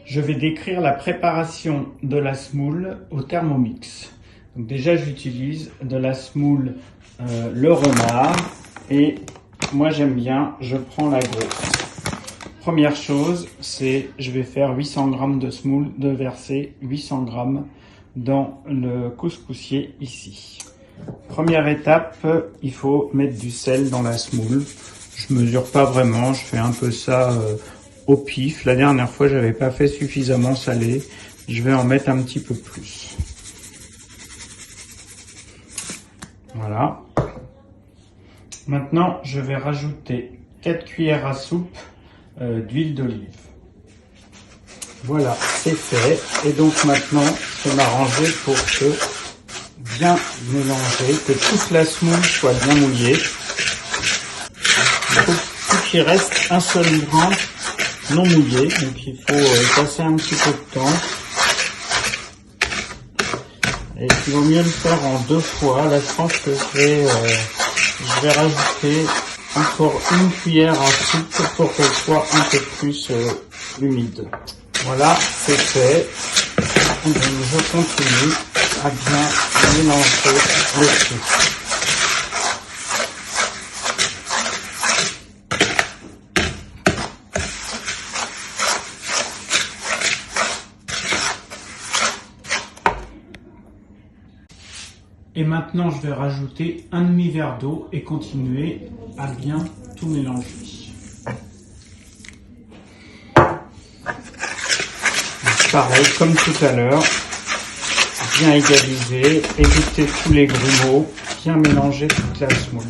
Je vais décrire la préparation de la semoule au Thermomix. Donc déjà, j'utilise de la semoule le renard et moi j'aime bien, je prends la grosse. Première chose, c'est je vais faire 800 g de semoule, de verser 800 g dans le couscoussier ici. Première étape, il faut mettre du sel dans la semoule. Je mesure pas vraiment, je fais un peu ça au pif. La dernière fois, j'avais pas fait suffisamment salé. Je vais en mettre un petit peu plus. Voilà. Maintenant, je vais rajouter 4 cuillères à soupe d'huile d'olive. Voilà, c'est fait. Et donc maintenant, je vais m'arranger pour que bien mélanger, que toute la semoule soit bien mouillée. Il faut qu'il reste un seul grain non mouillé, donc il faut passer un petit peu de temps. Et il vaut mieux le faire en 2 fois. Là, je pense que je vais rajouter encore une cuillère à soupe pour qu'elle soit un peu plus humide. Voilà, c'est fait. Donc, je continue à bien mélanger le tout. Et maintenant, je vais rajouter un demi-verre d'eau et continuer à bien tout mélanger. Pareil, comme tout à l'heure, bien égaliser, éviter tous les grumeaux, bien mélanger toute la semoule.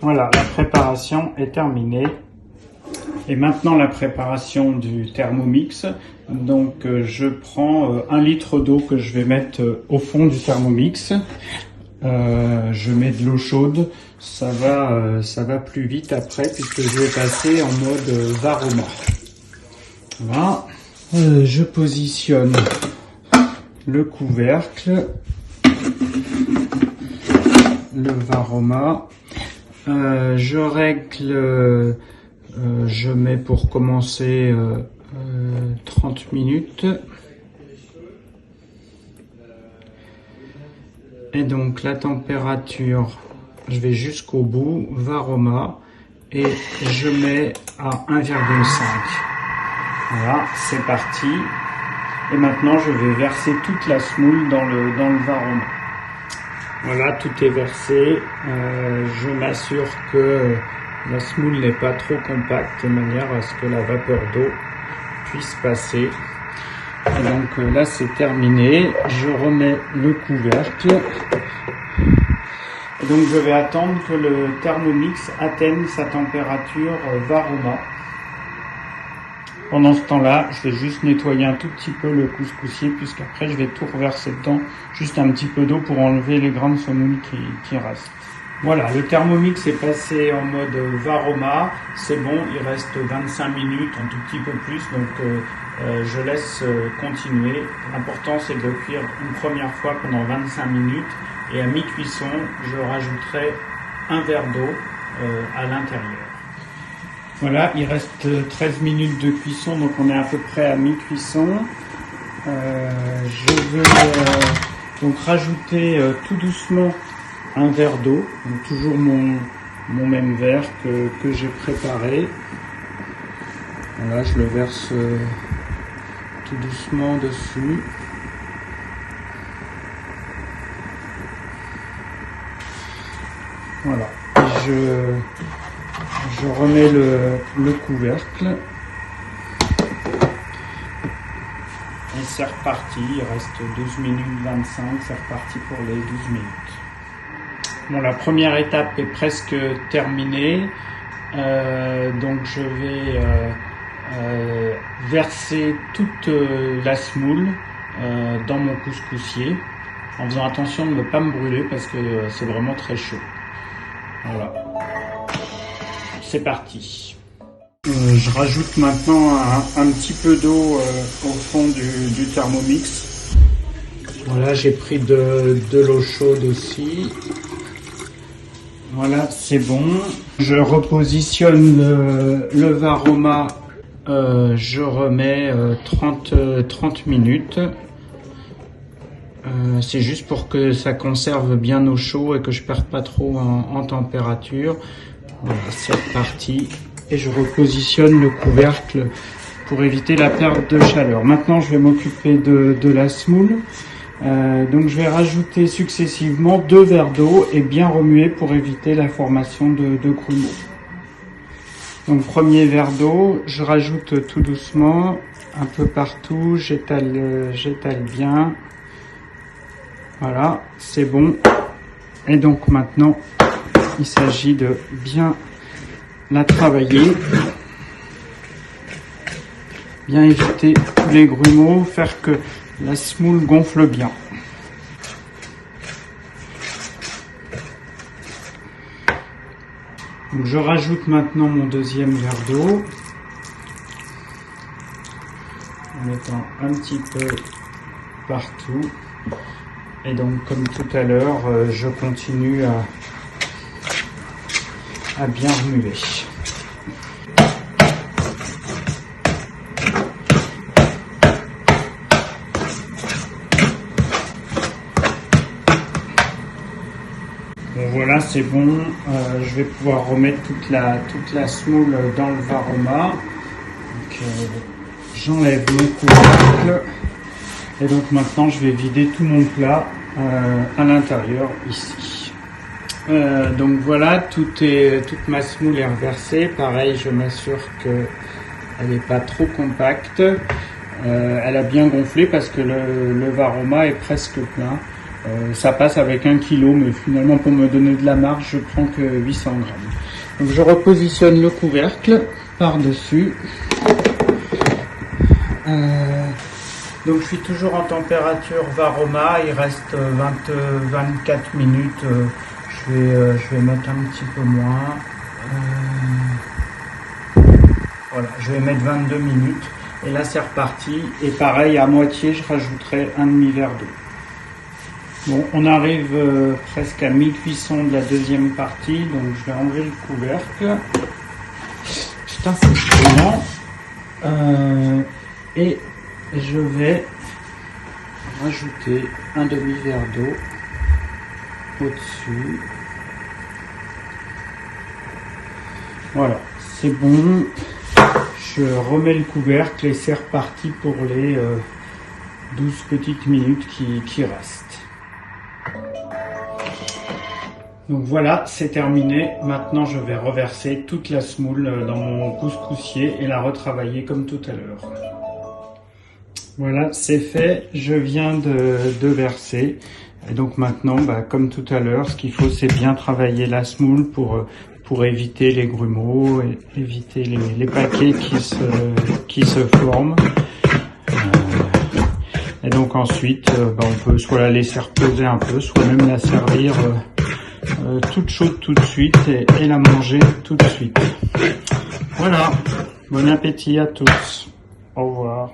Voilà, la préparation est terminée. Et maintenant la préparation du Thermomix. Donc je prends 1 litre d'eau que je vais mettre au fond du Thermomix. Je mets de l'eau chaude, ça va plus vite après puisque je vais passer en mode Varoma. Voilà. Je positionne le couvercle, le Varoma. Je règle, je mets pour commencer 30 minutes. Et donc la température, je vais jusqu'au bout, Varoma, et je mets à 1,5. Voilà, c'est parti. Et maintenant je vais verser toute la semoule dans le Varoma. Voilà, tout est versé. Je m'assure que la semoule n'est pas trop compacte de manière à ce que la vapeur d'eau puisse passer. Et donc là c'est terminé. Je remets le couvercle. Et donc je vais attendre que le Thermomix atteigne sa température Varoma. Pendant ce temps-là, je vais juste nettoyer un tout petit peu le couscoussier puisqu'après je vais tout reverser dedans, juste un petit peu d'eau pour enlever les grains de semoule qui restent. Voilà, le Thermomix est passé en mode Varoma, c'est bon, il reste 25 minutes, un tout petit peu plus, donc je laisse continuer. L'important c'est de le cuire une première fois pendant 25 minutes et à mi-cuisson, je rajouterai un verre d'eau à l'intérieur. Voilà, il reste 13 minutes de cuisson, donc on est à peu près à mi-cuisson. Je vais donc rajouter tout doucement un verre d'eau, donc toujours mon même verre que j'ai préparé. Voilà, je le verse tout doucement dessus. Voilà, et je remets le couvercle et c'est reparti, il reste 12 minutes 25, c'est reparti pour les 12 minutes. Bon, la première étape est presque terminée, donc je vais verser toute la semoule dans mon couscoussier en faisant attention de ne pas me brûler parce que c'est vraiment très chaud. Voilà. C'est parti. Je rajoute maintenant un petit peu d'eau au fond du Thermomix. Voilà, j'ai pris de l'eau chaude aussi. Voilà, c'est bon. Je repositionne le Varoma. Je remets 30 minutes. C'est juste pour que ça conserve bien au chaud et que je perde pas trop en température. Voilà, c'est reparti. Et je repositionne le couvercle pour éviter la perte de chaleur. Maintenant, je vais m'occuper de la semoule. Donc, je vais rajouter successivement 2 verres d'eau et bien remuer pour éviter la formation de grumeaux. Donc, premier verre d'eau, je rajoute tout doucement, un peu partout, j'étale bien. Voilà, c'est bon. Et donc maintenant, il s'agit de bien la travailler, bien éviter tous les grumeaux, faire que la semoule gonfle bien. Donc je rajoute maintenant mon deuxième verre d'eau, en mettant un petit peu partout. Et donc comme tout à l'heure, je continue à bien remuer. Bon voilà, c'est bon. Je vais pouvoir remettre toute la semoule dans le Varoma. Donc j'enlève mon couvercle. Et donc maintenant, je vais vider tout mon plat à l'intérieur ici. Donc voilà, toute ma semoule est reversée. Pareil, je m'assure qu'elle n'est pas trop compacte. Elle a bien gonflé parce que le Varoma est presque plein. Ça passe avec 1 kg, mais finalement pour me donner de la marge, je prends que 800 grammes. Donc je repositionne le couvercle par-dessus. Donc je suis toujours en température Varoma, il reste 24 minutes, je vais mettre un petit peu moins. Voilà, je vais mettre 22 minutes et là c'est reparti. Et pareil, à moitié, je rajouterai un demi-verre d'eau. Bon, on arrive presque à mi-cuisson de la deuxième partie, donc je vais enlever le couvercle. Putain, c'est brûlant. Et je vais rajouter un demi-verre d'eau au-dessus. Voilà, c'est bon. Je remets le couvercle et c'est reparti pour les 12 petites minutes qui restent. Donc voilà, c'est terminé. Maintenant, je vais reverser toute la semoule dans mon couscoussier et la retravailler comme tout à l'heure. Voilà, c'est fait. Je viens de verser. Et donc maintenant, comme tout à l'heure, ce qu'il faut, c'est bien travailler la semoule pour éviter les grumeaux, et éviter les paquets qui se forment. Et donc ensuite, on peut soit la laisser reposer un peu, soit même la servir toute chaude tout de suite et la manger tout de suite. Voilà, bon appétit à tous. Au revoir.